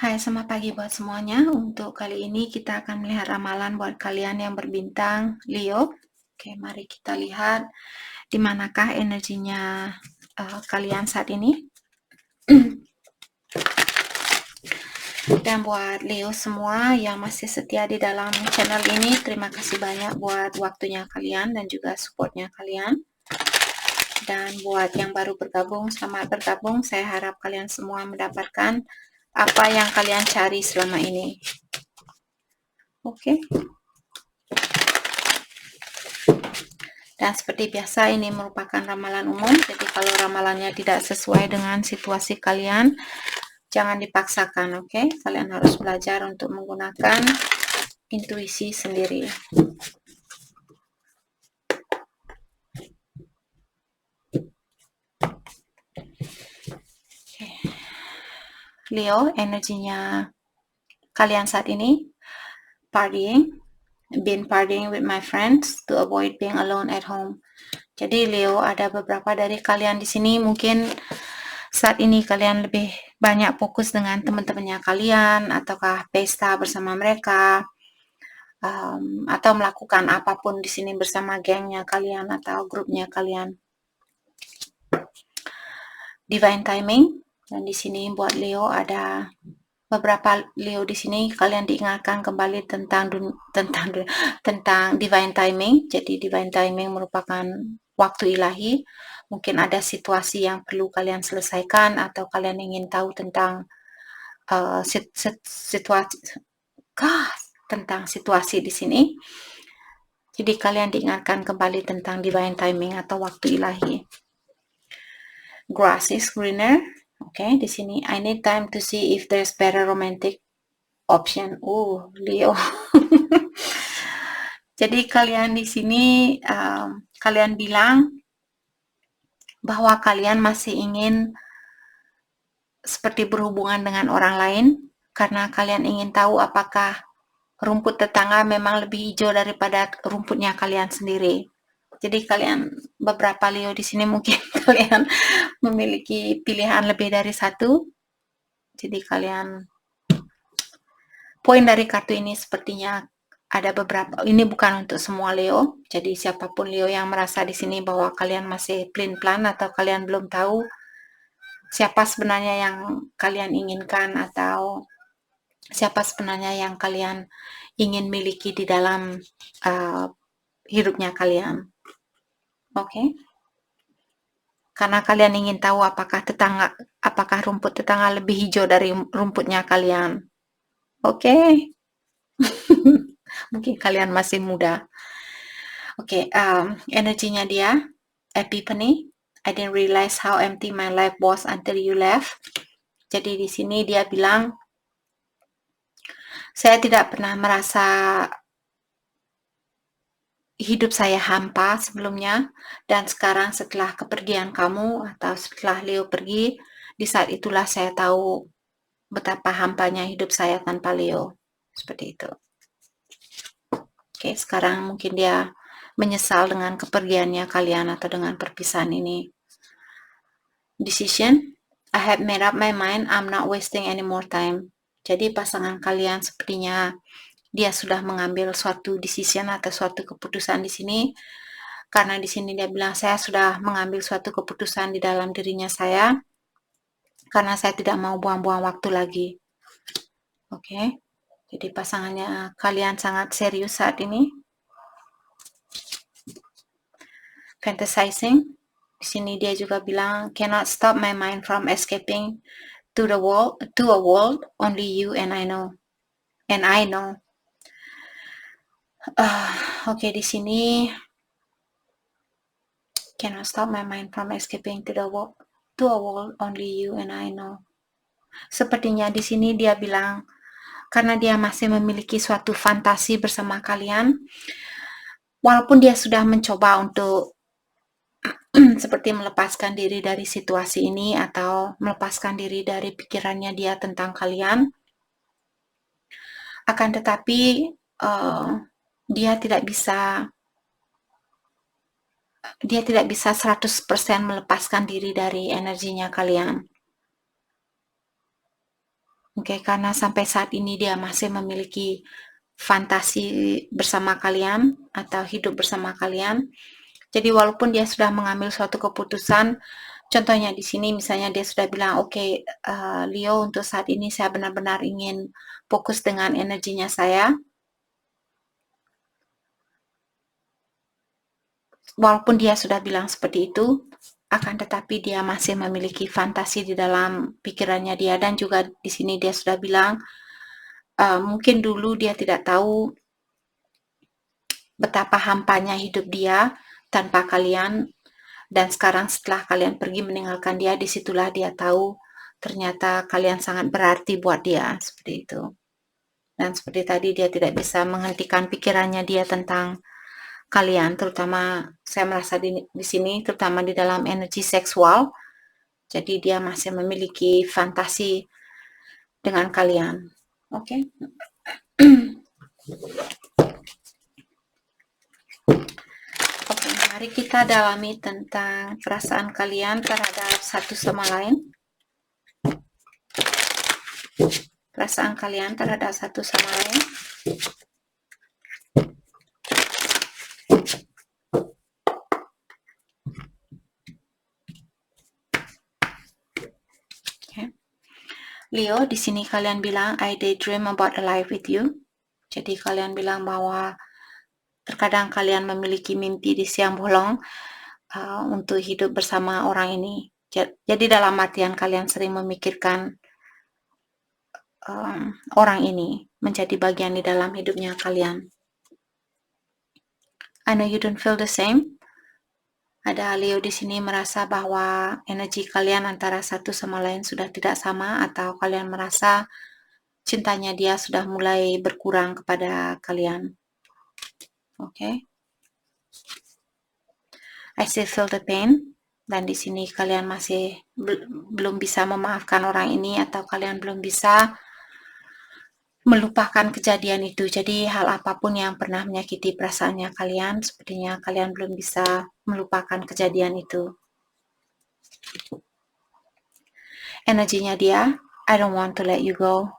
Hai, selamat pagi buat semuanya. Untuk kali ini kita akan melihat ramalan buat kalian yang berbintang Leo. Oke, mari kita lihat di manakah energinya kalian saat ini. Dan buat Leo semua yang masih setia di dalam channel ini, terima kasih banyak buat waktunya kalian dan juga supportnya kalian. Dan buat yang baru bergabung, selamat bergabung. Saya harap kalian semua mendapatkan apa yang kalian cari selama ini. Oke. Dan seperti biasa ini merupakan ramalan umum, jadi kalau ramalannya tidak sesuai dengan situasi kalian, jangan dipaksakan, oke? Kalian harus belajar untuk menggunakan intuisi sendiri. Leo, energinya kalian saat ini, partying, been partying with my friends to avoid being alone at home. Jadi Leo, ada beberapa dari kalian di sini mungkin saat ini kalian lebih banyak fokus dengan teman-temannya kalian, ataukah pesta bersama mereka, atau melakukan apapun di sini bersama gengnya kalian atau grupnya kalian. Divine timing, dan di sini buat Leo ada beberapa Leo di sini kalian diingatkan kembali tentang divine timing. Jadi divine timing merupakan waktu ilahi. Mungkin ada situasi yang perlu kalian selesaikan atau kalian ingin tahu tentang situasi di sini. Jadi kalian diingatkan kembali tentang divine timing atau waktu ilahi. Grass is greener. Oke, di sini I need time to see if there's better romantic option. Leo. Jadi kalian di sini kalian bilang bahwa kalian masih ingin seperti berhubungan dengan orang lain karena kalian ingin tahu apakah rumput tetangga memang lebih hijau daripada rumputnya kalian sendiri. Jadi kalian beberapa Leo di sini mungkin kalian memiliki pilihan lebih dari satu. Jadi kalian poin dari kartu ini sepertinya ada beberapa. Ini bukan untuk semua Leo. Jadi siapapun Leo yang merasa di sini bahwa kalian masih plan atau kalian belum tahu siapa sebenarnya yang kalian inginkan atau siapa sebenarnya yang kalian ingin miliki di dalam hidupnya kalian. Oke. Karena kalian ingin tahu apakah rumput tetangga lebih hijau dari rumputnya kalian. Oke. Mungkin kalian masih muda. Oke, energinya dia, epiphany. I didn't realize how empty my life was until you left. Jadi di sini dia bilang, saya tidak pernah merasa hidup saya hampa sebelumnya, dan sekarang setelah kepergian kamu atau setelah Leo pergi, di saat itulah saya tahu betapa hampanya hidup saya tanpa Leo. Seperti itu. Oke, sekarang mungkin dia menyesal dengan kepergiannya kalian atau dengan perpisahan ini. Decision, I have made up my mind, I'm not wasting any more time. Jadi pasangan kalian sepertinya dia sudah mengambil suatu decision atau suatu keputusan di sini. Karena di sini dia bilang saya sudah mengambil suatu keputusan di dalam dirinya saya. Karena saya tidak mau buang-buang waktu lagi. Oke. Jadi pasangannya kalian sangat serius saat ini. Fantasizing. Di sini dia juga bilang cannot stop my mind from escaping to a world only you and I know. And I know. Oke, di sini cannot stop my mind from escaping to a world only you and I know. Sepertinya di sini dia bilang karena dia masih memiliki suatu fantasi bersama kalian, walaupun dia sudah mencoba untuk seperti melepaskan diri dari situasi ini atau melepaskan diri dari pikirannya dia tentang kalian, akan tetapi dia tidak bisa 100% melepaskan diri dari energinya kalian. Oke, karena sampai saat ini dia masih memiliki fantasi bersama kalian atau hidup bersama kalian. Jadi walaupun dia sudah mengambil suatu keputusan, contohnya di sini misalnya dia sudah bilang, oke, Leo, untuk saat ini saya benar-benar ingin fokus dengan energinya saya. Walaupun dia sudah bilang seperti itu, akan tetapi dia masih memiliki fantasi di dalam pikirannya dia, dan juga di sini dia sudah bilang, mungkin dulu dia tidak tahu betapa hampanya hidup dia tanpa kalian, dan sekarang setelah kalian pergi meninggalkan dia, disitulah dia tahu ternyata kalian sangat berarti buat dia, seperti itu. Dan seperti tadi, dia tidak bisa menghentikan pikirannya dia tentang kalian, terutama saya merasa di sini, terutama di dalam energi seksual. Jadi dia masih memiliki fantasi dengan kalian. Oke. Oke, mari kita dalami tentang perasaan kalian terhadap satu sama lain. Perasaan kalian terhadap satu sama lain. Okay. Leo, di sini kalian bilang, I daydream about a life with you. Jadi kalian bilang bahwa terkadang kalian memiliki mimpi di siang bolong untuk hidup bersama orang ini. Jadi dalam artian kalian sering memikirkan orang ini menjadi bagian di dalam hidupnya kalian. I know you don't feel the same. Ada Leo di sini merasa bahwa energi kalian antara satu sama lain sudah tidak sama, atau kalian merasa cintanya dia sudah mulai berkurang kepada kalian. Oke. I still feel the pain, dan di sini kalian masih belum bisa memaafkan orang ini, atau kalian belum bisa melupakan kejadian itu. Jadi hal apapun yang pernah menyakiti perasaannya kalian, sepertinya kalian belum bisa melupakan kejadian itu. Energinya dia, I don't want to let you go.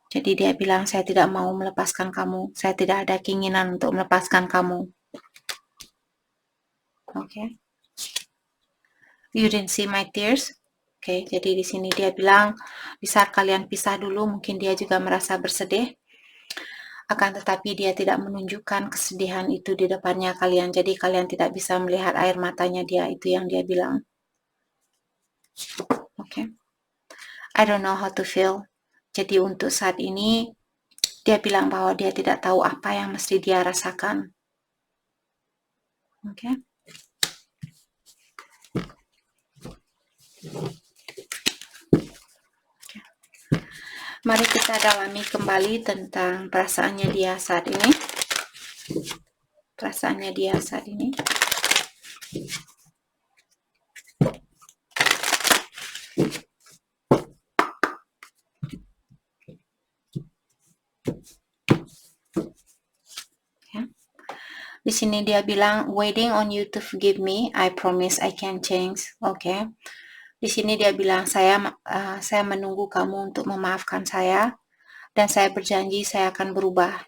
Jadi dia bilang, saya tidak mau melepaskan kamu. Saya tidak ada keinginan untuk melepaskan kamu. Oke. You didn't see my tears. Oke, jadi di sini dia bilang, di saat kalian pisah dulu, mungkin dia juga merasa bersedih. Akan tetapi dia tidak menunjukkan kesedihan itu di depannya kalian. Jadi kalian tidak bisa melihat air matanya dia, itu yang dia bilang. Oke. I don't know how to feel. Jadi untuk saat ini, dia bilang bahwa dia tidak tahu apa yang mesti dia rasakan. Oke. Mari kita dalami kembali tentang perasaannya dia saat ini. Perasaannya dia saat ini. Ya. Di sini dia bilang, waiting on you to forgive me. I promise I can change. Oke. Di sini dia bilang, saya menunggu kamu untuk memaafkan saya, dan saya berjanji saya akan berubah.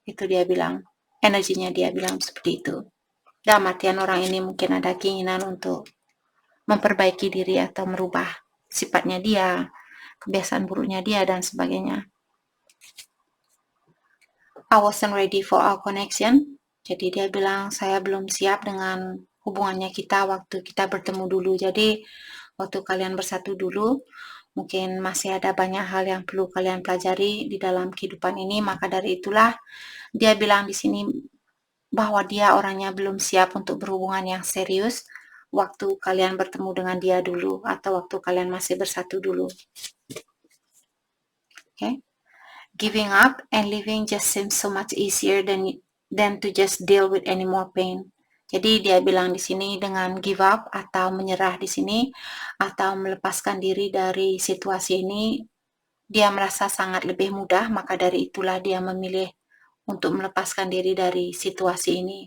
Itu dia bilang. Energinya dia bilang seperti itu. Dalam artian orang ini mungkin ada keinginan untuk memperbaiki diri atau merubah sifatnya dia, kebiasaan buruknya dia, dan sebagainya. I wasn't ready for our connection. Jadi dia bilang, saya belum siap dengan hubungannya kita waktu kita bertemu dulu. Jadi waktu kalian bersatu dulu, mungkin masih ada banyak hal yang perlu kalian pelajari di dalam kehidupan ini. Maka dari itulah dia bilang di sini bahwa dia orangnya belum siap untuk berhubungan yang serius waktu kalian bertemu dengan dia dulu, atau waktu kalian masih bersatu dulu. Okay? Giving up and living just seems so much easier than to just deal with any more pain. Jadi dia bilang di sini, dengan give up atau menyerah di sini, atau melepaskan diri dari situasi ini, dia merasa sangat lebih mudah. Maka dari itulah dia memilih untuk melepaskan diri dari situasi ini.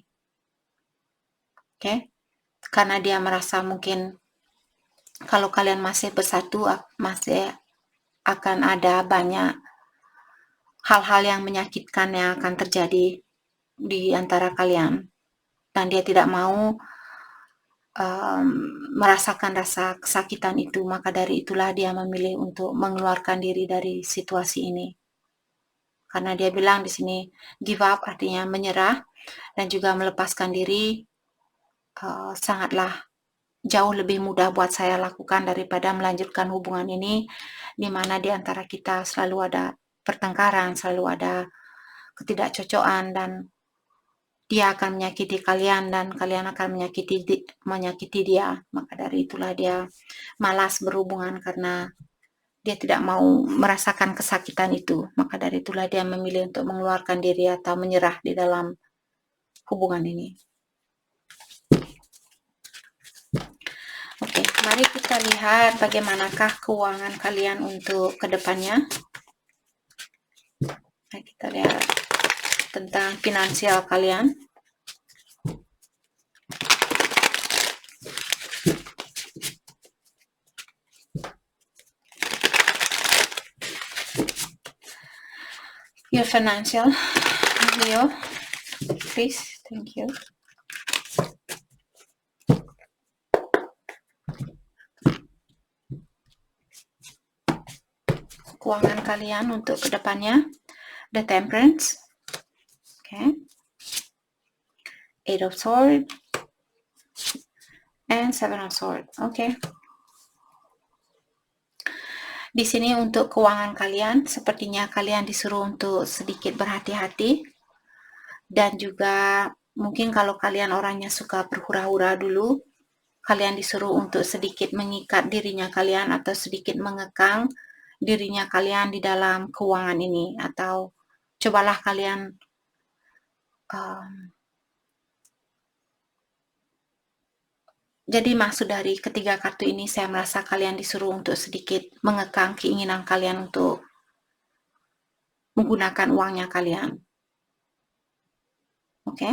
Oke? Karena dia merasa mungkin kalau kalian masih bersatu, masih akan ada banyak hal-hal yang menyakitkan yang akan terjadi di antara kalian, dan dia tidak mau merasakan rasa kesakitan itu. Maka dari itulah dia memilih untuk mengeluarkan diri dari situasi ini. Karena dia bilang di sini give up artinya menyerah, dan juga melepaskan diri sangatlah jauh lebih mudah buat saya lakukan daripada melanjutkan hubungan ini, di mana di antara kita selalu ada pertengkaran, selalu ada ketidakcocokan, dan dia akan menyakiti kalian dan kalian akan menyakiti dia. Maka dari itulah dia malas berhubungan karena dia tidak mau merasakan kesakitan itu. Maka dari itulah dia memilih untuk mengeluarkan diri atau menyerah di dalam hubungan ini. Oke, mari kita lihat bagaimanakah keuangan kalian untuk kedepannya. Mari kita lihat tentang finansial kalian. Your financial, Leo, please, thank you. Keuangan kalian untuk kedepannya. The Temperance, okay, Eight of Swords, and Seven of Swords. Okay. Di sini untuk keuangan kalian, sepertinya kalian disuruh untuk sedikit berhati-hati, dan juga mungkin kalau kalian orangnya suka berhura-hura dulu, kalian disuruh untuk sedikit mengikat dirinya kalian atau sedikit mengekang dirinya kalian di dalam keuangan ini, atau cobalah kalian jadi maksud dari ketiga kartu ini, saya merasa kalian disuruh untuk sedikit mengekang keinginan kalian untuk menggunakan uangnya kalian. Oke?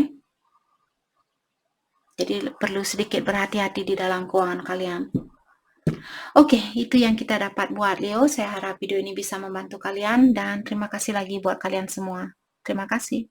Jadi perlu sedikit berhati-hati di dalam keuangan kalian. Oke, itu yang kita dapat buat Leo. Saya harap video ini bisa membantu kalian, dan terima kasih lagi buat kalian semua. Terima kasih.